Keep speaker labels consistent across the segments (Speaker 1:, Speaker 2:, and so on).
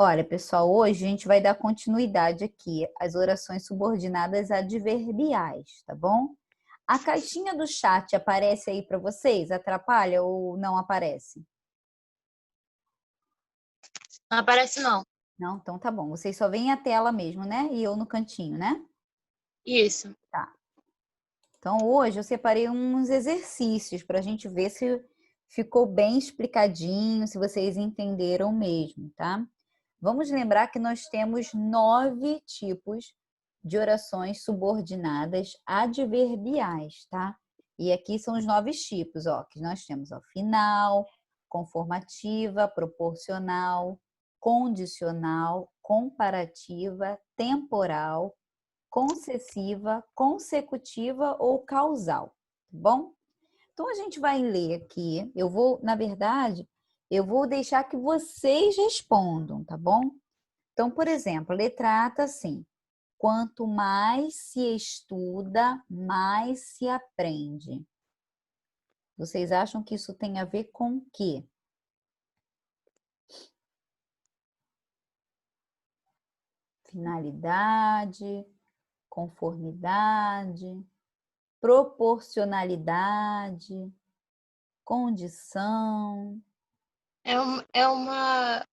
Speaker 1: Olha, pessoal, hoje a gente vai dar continuidade aqui às orações subordinadas adverbiais, tá bom? A caixinha do chat aparece aí para vocês? Atrapalha ou não aparece?
Speaker 2: Não aparece, não.
Speaker 1: Não? Então tá bom. Vocês só veem a tela mesmo, né? E eu no cantinho, né?
Speaker 2: Isso.
Speaker 1: Tá. Então hoje eu separei uns exercícios para a gente ver se ficou bem explicadinho, se vocês entenderam mesmo, tá? Vamos lembrar que nós temos 9 tipos de orações subordinadas adverbiais, tá? E aqui são os 9 tipos, ó, que nós temos, ó, final, conformativa, proporcional, condicional, comparativa, temporal, concessiva, consecutiva ou causal, tá bom? Então a gente vai ler aqui, na verdade, eu vou deixar que vocês respondam, tá bom? Então, por exemplo, a letra A tá assim: quanto mais se estuda, mais se aprende. Vocês acham que isso tem a ver com o quê? Finalidade, conformidade, proporcionalidade, condição.
Speaker 2: É uma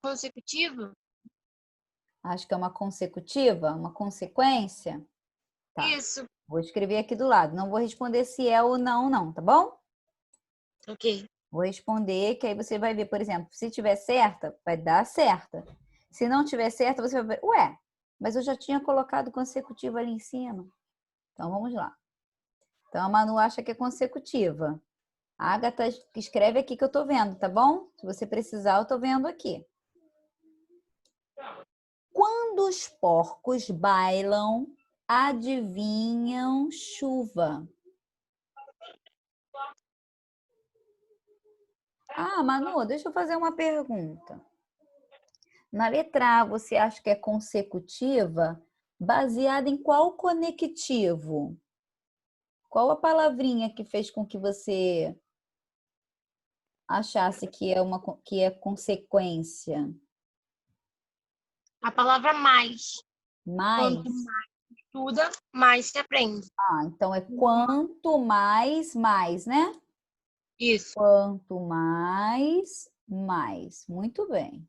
Speaker 2: consecutiva?
Speaker 1: Acho que é uma consecutiva, uma consequência. Tá.
Speaker 2: Isso.
Speaker 1: Vou escrever aqui do lado. Não vou responder se é ou não, não, tá bom?
Speaker 2: Ok.
Speaker 1: Vou responder, que aí você vai ver, por exemplo, se tiver certa, vai dar certa. Se não tiver certa, você vai ver, ué, mas eu já tinha colocado consecutiva ali em cima. Então vamos lá. Então a Manu acha que é consecutiva. A Agatha escreve aqui que eu tô vendo, tá bom? Se você precisar, eu tô vendo aqui. Quando os porcos bailam, adivinham chuva. Ah, Manu, deixa eu fazer uma pergunta. Na letra A, você acha que é consecutiva? Baseada em qual conectivo? Qual a palavrinha que fez com que você achasse que é consequência?
Speaker 2: A palavra mais. Quanto
Speaker 1: Mais?
Speaker 2: mais estuda, mais se aprende.
Speaker 1: Ah, então é quanto mais, né?
Speaker 2: Isso.
Speaker 1: Quanto mais. Muito bem.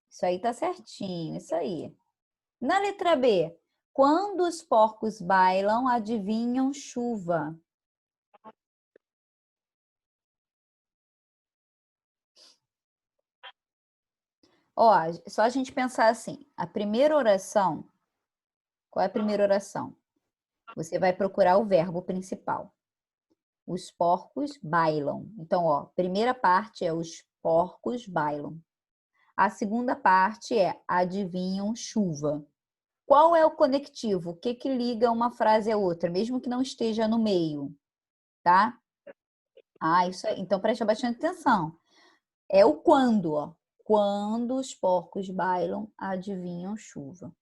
Speaker 1: Isso aí tá certinho, isso aí. Na letra B, quando os porcos bailam, adivinham chuva. Ó, só a gente pensar assim, a primeira oração, qual é a primeira oração? Você vai procurar o verbo principal. Os porcos bailam. Então, ó, primeira parte é os porcos bailam. A segunda parte é adivinham chuva. Qual é o conectivo? O que que liga uma frase à outra, mesmo que não esteja no meio, tá? Ah, isso aí. Então presta bastante atenção. É o quando, ó. Quando os porcos bailam, adivinham chuva.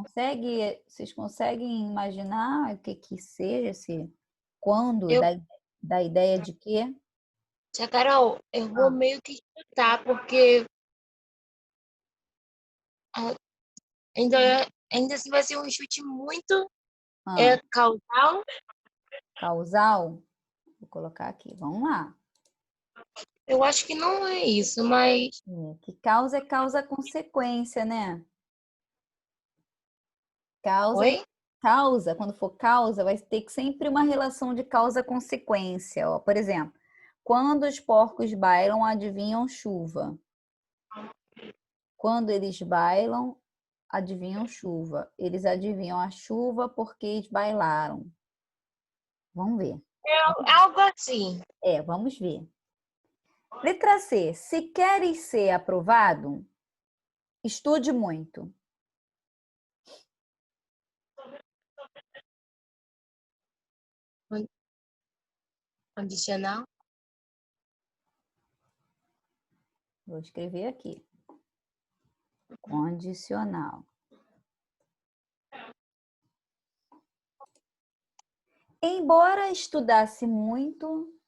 Speaker 1: Vocês conseguem imaginar o que que seja esse quando
Speaker 2: Eu,
Speaker 1: da ideia de quê?
Speaker 2: Tia Carol, eu vou
Speaker 1: Ah,
Speaker 2: meio que chutar, porque ah, ainda assim vai ser um chute muito
Speaker 1: ah,
Speaker 2: causal.
Speaker 1: causal? Vou colocar aqui. Vamos lá.
Speaker 2: Eu acho que não é isso, mas.
Speaker 1: Que causa é causa consequência, né? Causa
Speaker 2: Oi?
Speaker 1: causa, quando for causa, vai ter que sempre uma relação de causa-consequência. Ó. Por exemplo, quando os porcos bailam, adivinham chuva. Quando eles bailam, adivinham chuva. Eles adivinham a chuva porque eles bailaram. Vamos ver.
Speaker 2: Algo assim.
Speaker 1: Vamos ver. Letra C. Se queres ser aprovado, estude muito.
Speaker 2: Condicional.
Speaker 1: Vou escrever aqui. Condicional. Embora estudasse muito,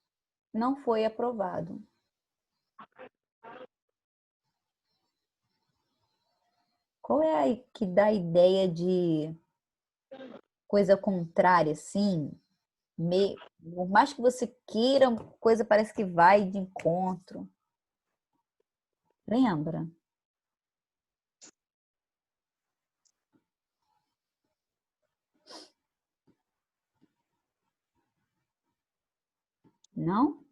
Speaker 1: não foi aprovado. Qual é a que dá a ideia de coisa contrária, assim? Por mais que você queira, a coisa parece que vai de encontro. Lembra? Não?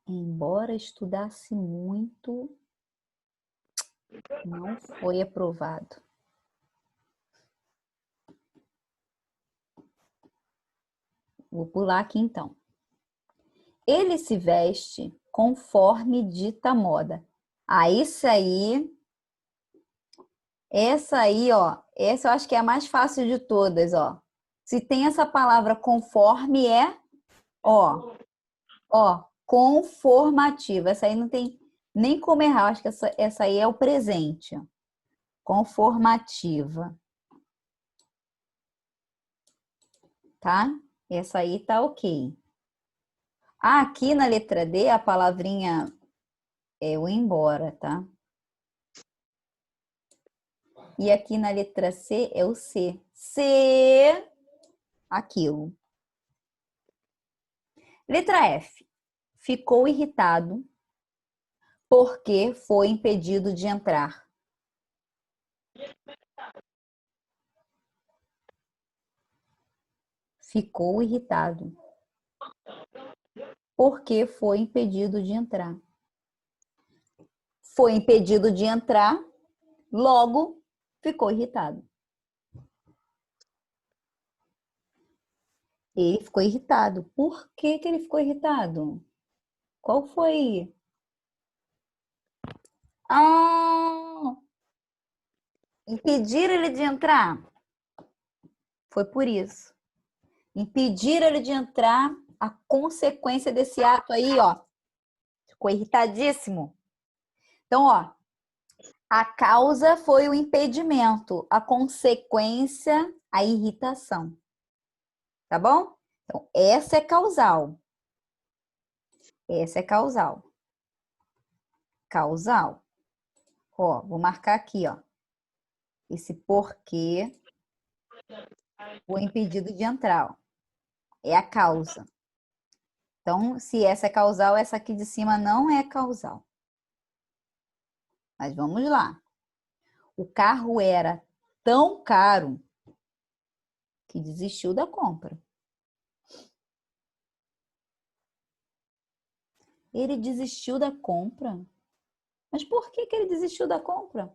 Speaker 1: Embora estudasse muito, não foi aprovado. Vou pular aqui então. Ele se veste conforme dita a moda. Ah, essa aí, ó, essa eu acho que é a mais fácil de todas, ó. Se tem essa palavra conforme ó, conformativa. Essa aí não tem nem como errar, eu acho que essa aí é o presente, ó. Conformativa, tá? Essa aí tá ok. Aqui na letra D, a palavrinha é o embora, tá? E aqui na letra C é o C. C, aquilo. Letra F. Ficou irritado porque foi impedido de entrar. Ficou irritado porque foi impedido de entrar. Foi impedido de entrar, logo ficou irritado. Ele ficou irritado. Por que que ele ficou irritado? Qual foi? Ah, impedir ele de entrar. Foi por isso. Impedir ele de entrar, a consequência desse ato aí, ó. Ficou irritadíssimo. Então, ó, a causa foi o impedimento, a consequência, a irritação. Tá bom? Então, essa é causal. Essa é causal. Causal. Ó, vou marcar aqui, ó. Esse porquê foi impedido de entrar, ó. É a causa. Então, se essa é causal, essa aqui de cima não é causal. Mas vamos lá. O carro era tão caro que desistiu da compra. Ele desistiu da compra? Mas por que que ele desistiu da compra?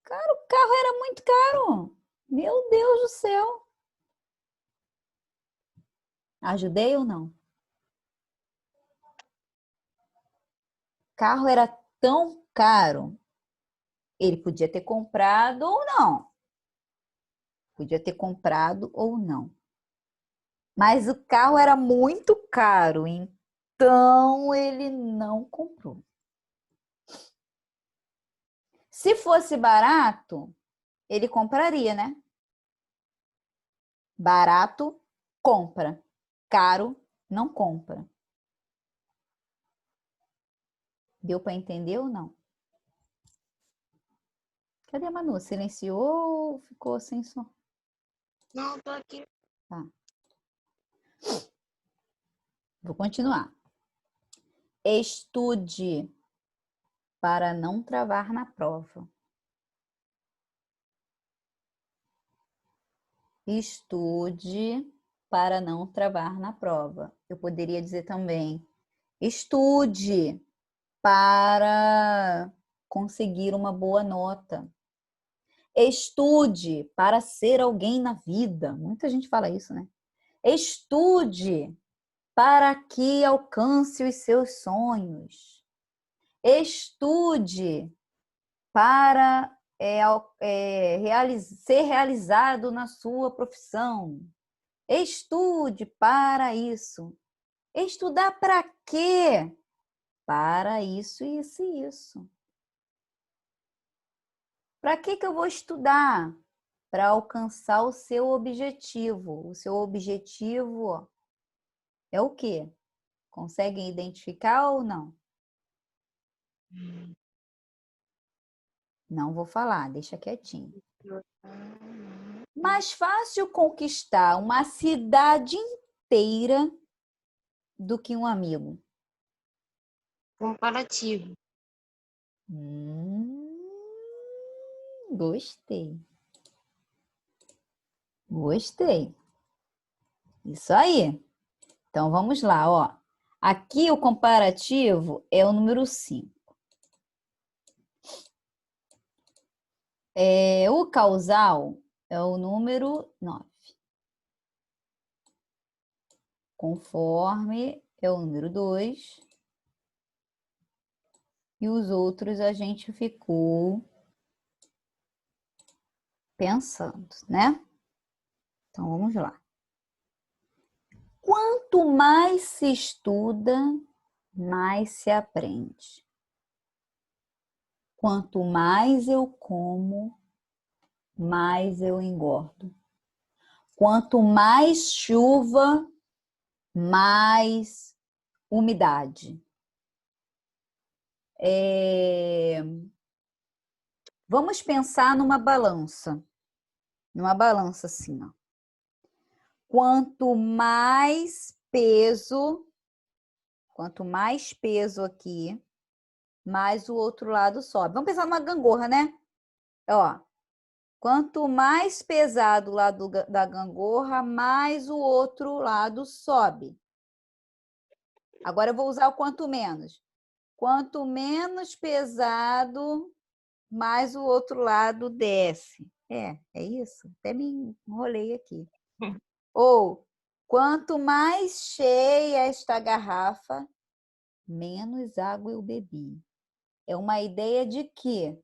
Speaker 1: Cara, o carro era muito caro. Meu Deus do céu. Ajudei ou não? O carro era tão caro. Ele podia ter comprado ou não. Podia ter comprado ou não. Mas o carro era muito caro, então ele não comprou. Se fosse barato, ele compraria, né? Barato, compra. Caro, não compra. Deu para entender ou não? Cadê a Manu? Silenciou ou ficou sem som?
Speaker 2: Não, tô aqui.
Speaker 1: Tá. Vou continuar. Estude para não travar na prova. Estude para não travar na prova. Eu poderia dizer também: estude para conseguir uma boa nota. Estude para ser alguém na vida. Muita gente fala isso, né? Estude para que alcance os seus sonhos. Estude para ser realizado na sua profissão. Estude para isso. Estudar para quê? Para isso, isso e isso. Para que eu vou estudar? Para alcançar o seu objetivo. O seu objetivo é o quê? Conseguem identificar ou não? Não vou falar, deixa quietinho. Mais fácil conquistar uma cidade inteira do que um amigo.
Speaker 2: Comparativo.
Speaker 1: Gostei. Gostei. Isso aí. Então, vamos lá, ó. Aqui o comparativo é o número 5. O causal é o número 9. Conforme é o número 2. E os outros a gente ficou pensando, né? Então, vamos lá. Quanto mais se estuda, mais se aprende. Quanto mais eu como, mais eu engordo. Quanto mais chuva, mais umidade. Vamos pensar numa balança. Numa balança assim, ó. Quanto mais peso aqui, mais o outro lado sobe. Vamos pensar numa gangorra, né? Ó, quanto mais pesado o lado da gangorra, mais o outro lado sobe. Agora eu vou usar o quanto menos. Quanto menos pesado, mais o outro lado desce. É isso. Até me enrolei aqui. Ou, quanto mais cheia esta garrafa, menos água eu bebi. É uma ideia de que?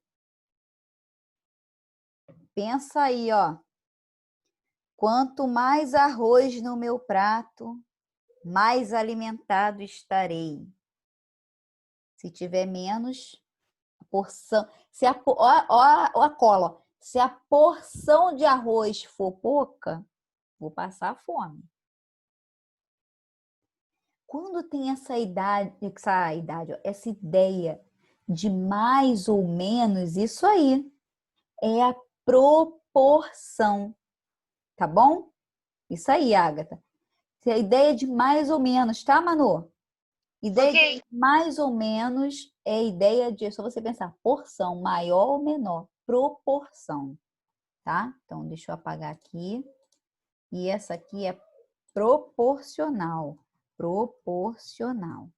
Speaker 1: Pensa aí, ó. Quanto mais arroz no meu prato, mais alimentado estarei. Se tiver menos, a porção... Ó a cola. Ó. Se a porção de arroz for pouca, vou passar fome. Quando tem essa ideia de mais ou menos, isso aí é a proporção, tá bom? Isso aí, Agatha. A ideia de mais ou menos, tá, Manu? Ideia
Speaker 2: Ok.
Speaker 1: de mais ou menos é a ideia de, só você pensar, porção, maior ou menor, proporção, tá? Então, deixa eu apagar aqui. E essa aqui é proporcional. Proporcional.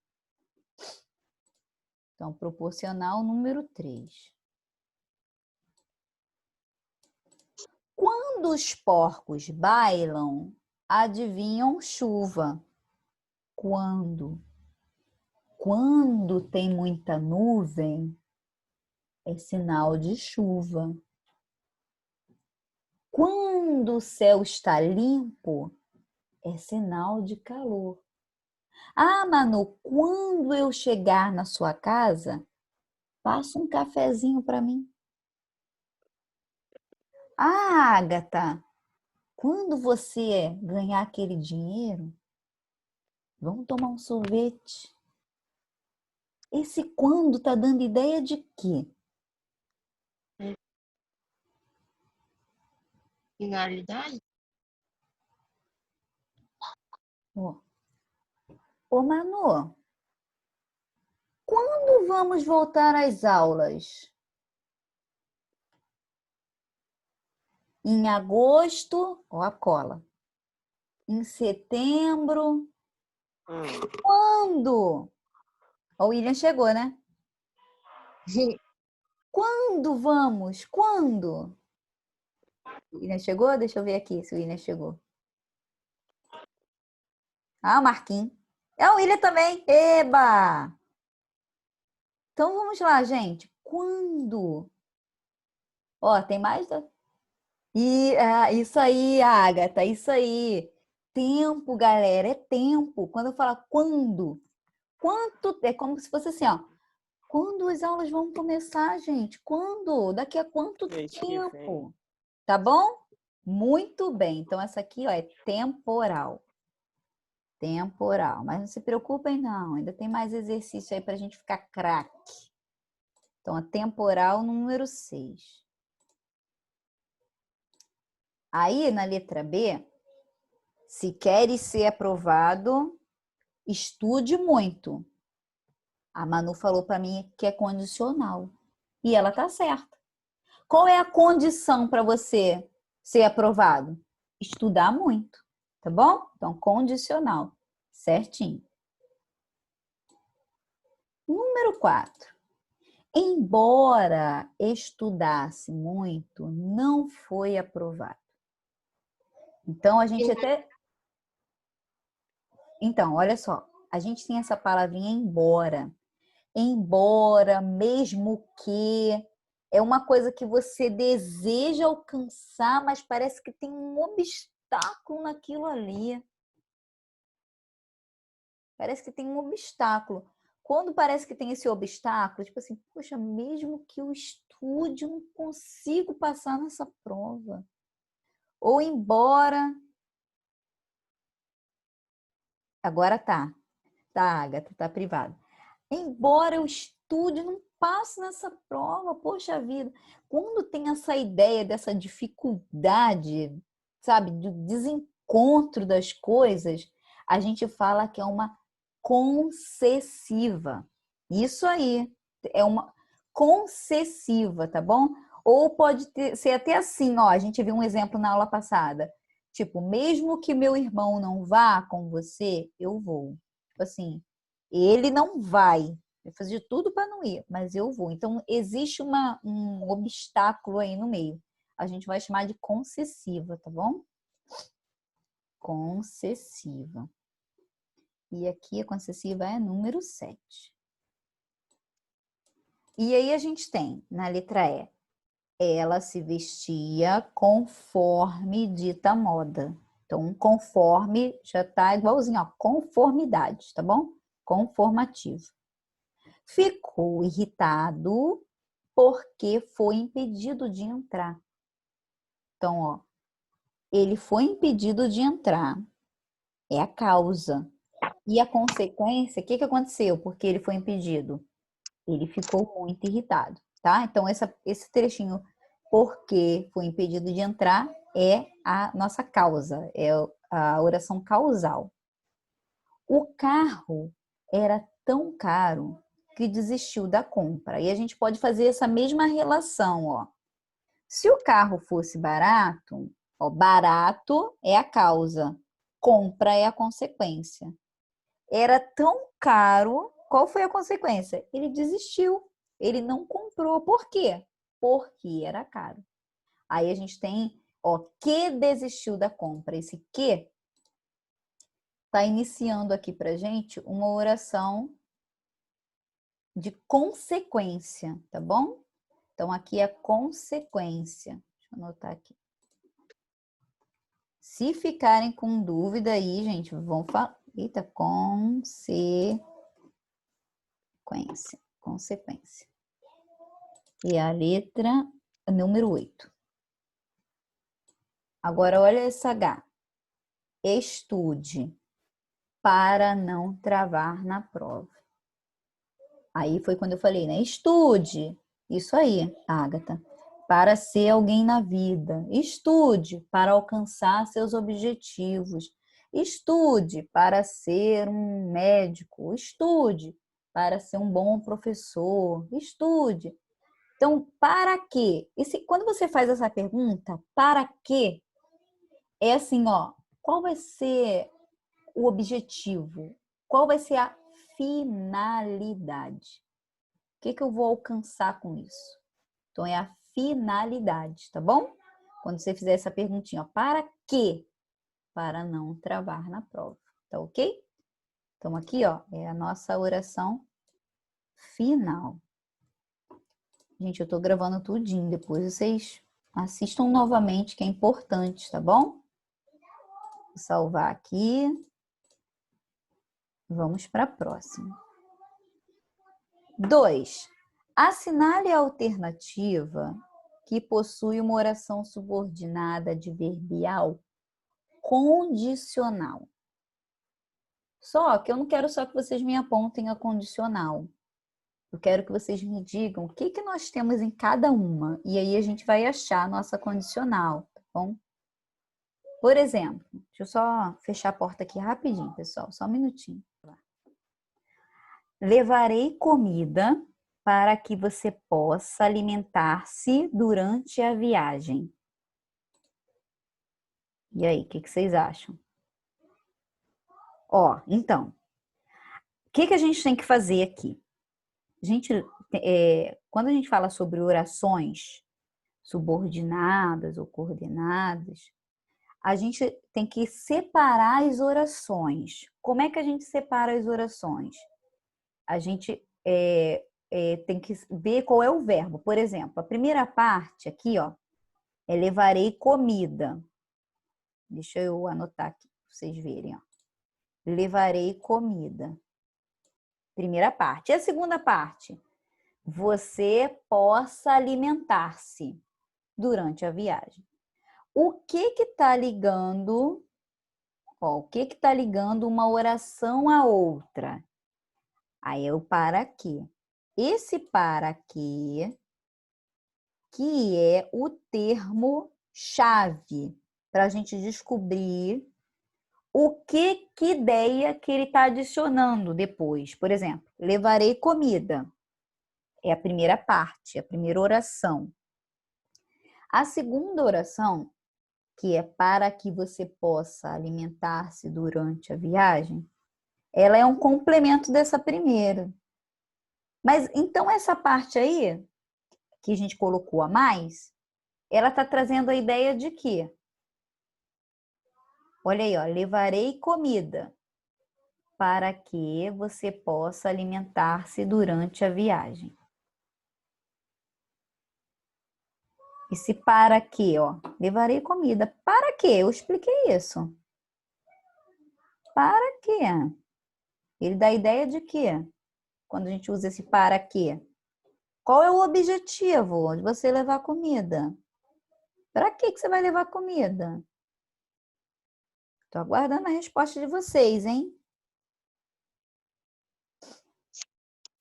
Speaker 1: Então, proporcional número 3. Quando os porcos bailam, adivinham chuva. Quando? Quando tem muita nuvem, é sinal de chuva. Quando o céu está limpo, é sinal de calor. Ah, Manu, quando eu chegar na sua casa, passa um cafezinho para mim. Ah, Agatha, quando você ganhar aquele dinheiro, vamos tomar um sorvete. Esse quando está dando ideia de quê?
Speaker 2: Finalidade?
Speaker 1: Ô, Manu, quando vamos voltar às aulas? Em agosto, ó a cola. Em setembro. Quando? O William chegou, né? Quando vamos? Quando? O William chegou? Deixa eu ver aqui se o William chegou. Ah, o Marquinhos. É o William também. Eba! Então vamos lá, gente. Quando? Ó, tem mais? Isso aí, Agatha, isso aí. Tempo, galera, é tempo. Quando eu falar quando, quanto, é como se fosse assim, ó. Quando as aulas vão começar, gente? Quando? Daqui a quanto tempo? Tá bom? Muito bem. Então, essa aqui, ó, é temporal. Temporal. Mas não se preocupem, não. Ainda tem mais exercício aí pra gente ficar craque. Então, a temporal número 6. Aí, na letra B, se queres ser aprovado, estude muito. A Manu falou para mim que é condicional. E ela tá certa. Qual é a condição para você ser aprovado? Estudar muito, tá bom? Então, condicional, certinho. Número 4. Embora estudasse muito, não foi aprovado. Então, a gente até... Então, olha só. A gente tem essa palavrinha embora. Embora, mesmo que... É uma coisa que você deseja alcançar, mas parece que tem um obstáculo naquilo ali. Parece que tem um obstáculo. Quando parece que tem esse obstáculo, tipo assim, poxa, mesmo que eu estude, eu não consigo passar nessa prova. Ou embora... Agora tá. Tá, Agatha, tá privado. Embora eu estude, não passo nessa prova, poxa vida. Quando tem essa ideia dessa dificuldade, sabe, do desencontro das coisas, a gente fala que é uma concessiva. Isso aí, é uma concessiva, tá bom? Ou pode ser até assim, ó, a gente viu um exemplo na aula passada. Tipo, mesmo que meu irmão não vá com você, eu vou. Tipo assim, ele não vai. Eu fazer de tudo para não ir, mas eu vou. Então, existe um obstáculo aí no meio. A gente vai chamar de concessiva, tá bom? Concessiva. E aqui a concessiva é número 7. E aí a gente tem, na letra E, ela se vestia conforme dita moda. Então, conforme já tá igualzinho, ó, conformidade, tá bom? Conformativo. Ficou irritado porque foi impedido de entrar. Então, ó, ele foi impedido de entrar. É a causa. E a consequência, o que aconteceu? Porque ele foi impedido. Ele ficou muito irritado, tá? Então, esse trechinho, porque foi impedido de entrar, é a nossa causa, é a oração causal. O carro era tão caro que desistiu da compra. E a gente pode fazer essa mesma relação, ó. Se o carro fosse barato, ó, barato é a causa, compra é a consequência. Era tão caro, qual foi a consequência? Ele desistiu, ele não comprou. Por quê? Porque era caro. Aí a gente tem, ó, que desistiu da compra. Esse que está iniciando aqui pra gente uma oração de consequência, tá bom? Então, aqui é consequência. Deixa eu anotar aqui. Se ficarem com dúvida aí, gente, vão falar. Eita, consequência. E a letra número 8. Agora, olha essa H. Estude para não travar na prova. Aí foi quando eu falei, né? Estude. Isso aí, Agatha. Para ser alguém na vida. Estude para alcançar seus objetivos. Estude para ser um médico. Estude para ser um bom professor. Estude. Então, para quê? Quando você faz essa pergunta, para quê? É assim, ó, qual vai ser o objetivo? Qual vai ser a finalidade? O que eu vou alcançar com isso? Então, é a finalidade, tá bom? Quando você fizer essa perguntinha, ó, para quê? Para não travar na prova, tá ok? Então, aqui, ó, é a nossa oração final. Gente, eu tô gravando tudinho, depois vocês assistam novamente, que é importante, tá bom? Vou salvar aqui. Vamos para a próxima. 2. Assinale a alternativa que possui uma oração subordinada adverbial condicional. Só que eu não quero só que vocês me apontem a condicional. Eu quero que vocês me digam o que que nós temos em cada uma. E aí a gente vai achar a nossa condicional, tá bom? Por exemplo, deixa eu só fechar a porta aqui rapidinho, pessoal. Só um minutinho. Levarei comida para que você possa alimentar-se durante a viagem. E aí, o que que vocês acham? Ó, então, o que que a gente tem que fazer aqui? Quando a gente fala sobre orações subordinadas ou coordenadas, a gente tem que separar as orações. Como é que a gente separa as orações? A gente tem que ver qual é o verbo. Por exemplo, a primeira parte aqui, ó, é levarei comida. Deixa eu anotar aqui para vocês verem, ó. Levarei comida. Primeira parte. E a segunda parte? Você possa alimentar-se durante a viagem. O que que tá ligando? Ó, o que que tá ligando uma oração à outra? Aí é o para quê. Esse para quê, que é o termo chave para a gente descobrir que ideia que ele está adicionando depois. Por exemplo, levarei comida. É a primeira parte, a primeira oração. A segunda oração, que é para que você possa alimentar-se durante a viagem, ela é um complemento dessa primeira. Mas então essa parte aí, que a gente colocou a mais, ela está trazendo a ideia de quê? Olha aí, ó, levarei comida para que você possa alimentar-se durante a viagem. Esse para quê, ó? Levarei comida. Para quê? Eu expliquei isso. Para quê? Ele dá a ideia de quê? Quando a gente usa esse para quê? Qual é o objetivo de você levar comida? Para que você vai levar comida? Estou aguardando a resposta de vocês, hein?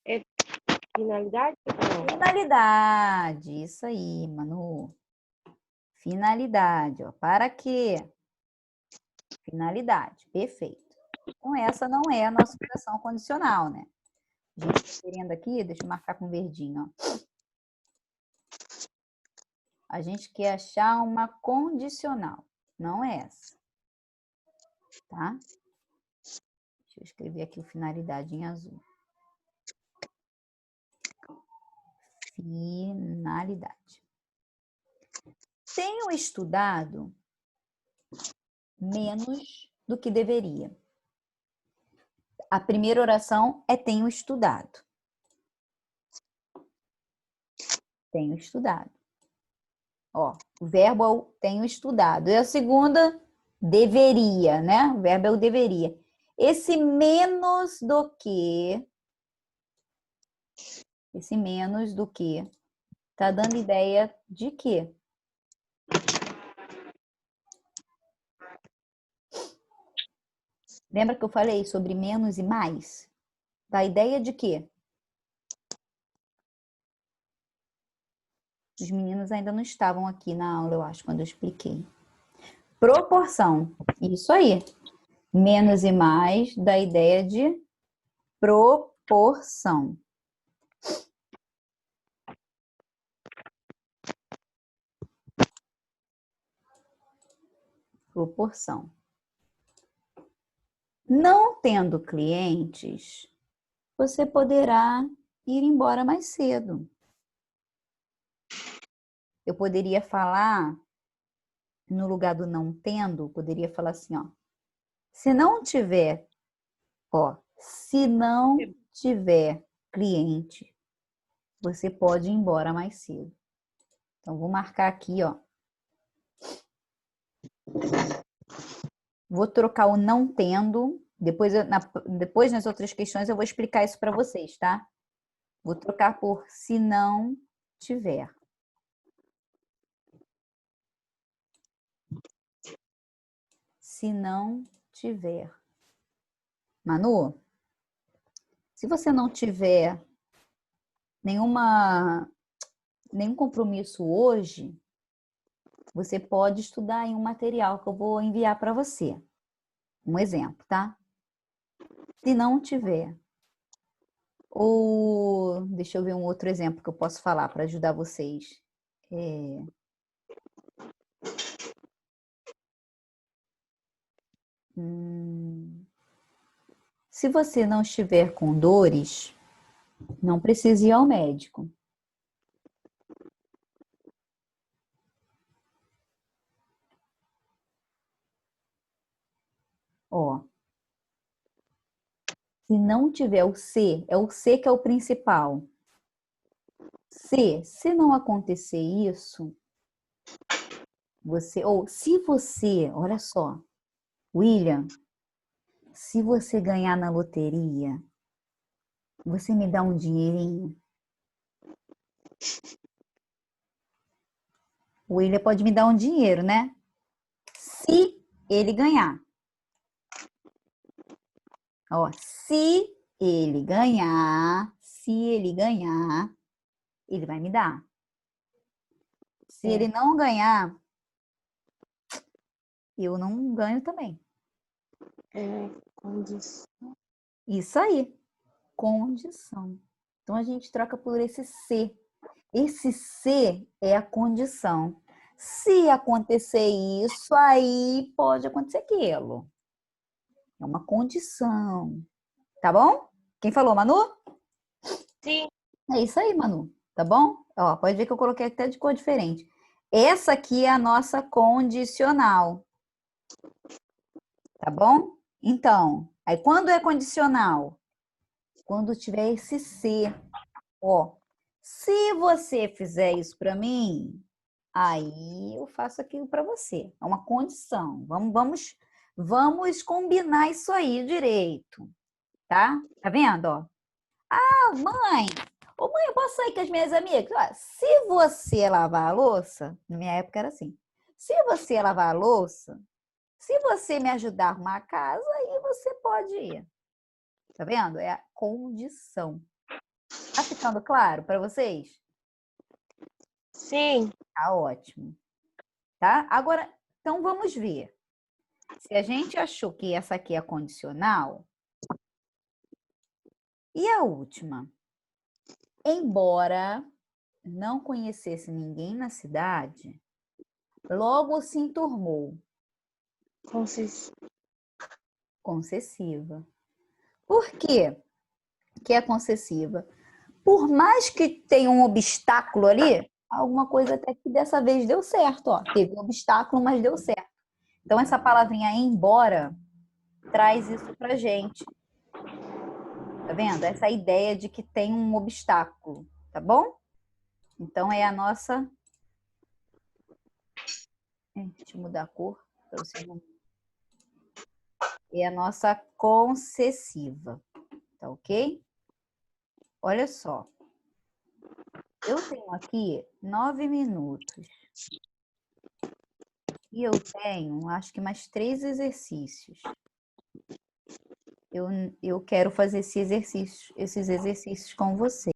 Speaker 2: É finalidade? Não.
Speaker 1: Finalidade. Isso aí, Manu. Finalidade, ó. Para quê? Finalidade. Perfeito. Então, essa não é a nossa oração condicional, né? A gente está querendo aqui, deixa eu marcar com verdinho, ó. A gente quer achar uma condicional, não é essa. Tá? Deixa eu escrever aqui o finalidade em azul. Finalidade. Tenho estudado menos do que deveria. A primeira oração é tenho estudado. Tenho estudado. Ó, o verbo é o tenho estudado. E a segunda, deveria, né? O verbo é o deveria. Esse menos do que, tá dando ideia de quê? Lembra que eu falei sobre menos e mais? Dá ideia de quê? Os meninos ainda não estavam aqui na aula, eu acho, quando eu expliquei. Proporção. Isso aí. Menos e mais dá ideia de proporção. Proporção. Não tendo clientes, você poderá ir embora mais cedo. Eu poderia falar, no lugar do não tendo, poderia falar assim, ó. Se não tiver cliente, você pode ir embora mais cedo. Então, vou marcar aqui, ó. Vou trocar o não tendo. Depois nas outras questões eu vou explicar isso para vocês, tá? Vou trocar por se não tiver. Se não tiver. Manu, se você não tiver nenhum compromisso hoje, você pode estudar em um material que eu vou enviar para você. Um exemplo, tá? Se não tiver. Ou, deixa eu ver um outro exemplo que eu posso falar para ajudar vocês. Se você não estiver com dores, não precisa ir ao médico. Ó, se não tiver o C, é o C que é o principal. Se não acontecer isso, se você, olha só, William, se você ganhar na loteria, você me dá um dinheirinho? O William pode me dar um dinheiro, né? Se ele ganhar. Ó, se ele ganhar, ele vai me dar. Se ele não ganhar, eu não ganho também.
Speaker 2: Condição.
Speaker 1: Isso aí, condição. Então a gente troca por esse C. Esse C é a condição. Se acontecer isso, aí pode acontecer aquilo. É uma condição. Tá bom? Quem falou, Manu?
Speaker 2: Sim.
Speaker 1: É isso aí, Manu. Tá bom? Ó, pode ver que eu coloquei até de cor diferente. Essa aqui é a nossa condicional. Tá bom? Então, aí quando é condicional? Quando tiver esse C. Ó, se você fizer isso para mim, aí eu faço aquilo para você. É uma condição. Vamos combinar isso aí direito, tá? Tá vendo, ó? Ah, mãe, ô mãe, eu posso sair com as minhas amigas? Ó, se você lavar a louça, na minha época era assim. Se você lavar a louça, se você me ajudar a arrumar a casa, aí você pode ir. Tá vendo? É a condição. Tá ficando claro para vocês?
Speaker 2: Sim.
Speaker 1: Tá ótimo. Tá? Agora, então vamos ver. Se a gente achou que essa aqui é a condicional, e a última? Embora não conhecesse ninguém na cidade, logo se enturmou. Concessiva. Por quê que é concessiva? Por mais que tenha um obstáculo ali, alguma coisa até que dessa vez deu certo, ó. Teve um obstáculo, mas deu certo. Então, essa palavrinha embora traz isso pra gente. Tá vendo? Essa ideia de que tem um obstáculo, tá bom? Então, é a nossa... Deixa eu mudar a cor para você não... É a nossa concessiva, tá ok? Olha só. Eu tenho aqui 9 minutos. E eu tenho, acho que mais 3 exercícios. Eu quero fazer esses exercícios com você.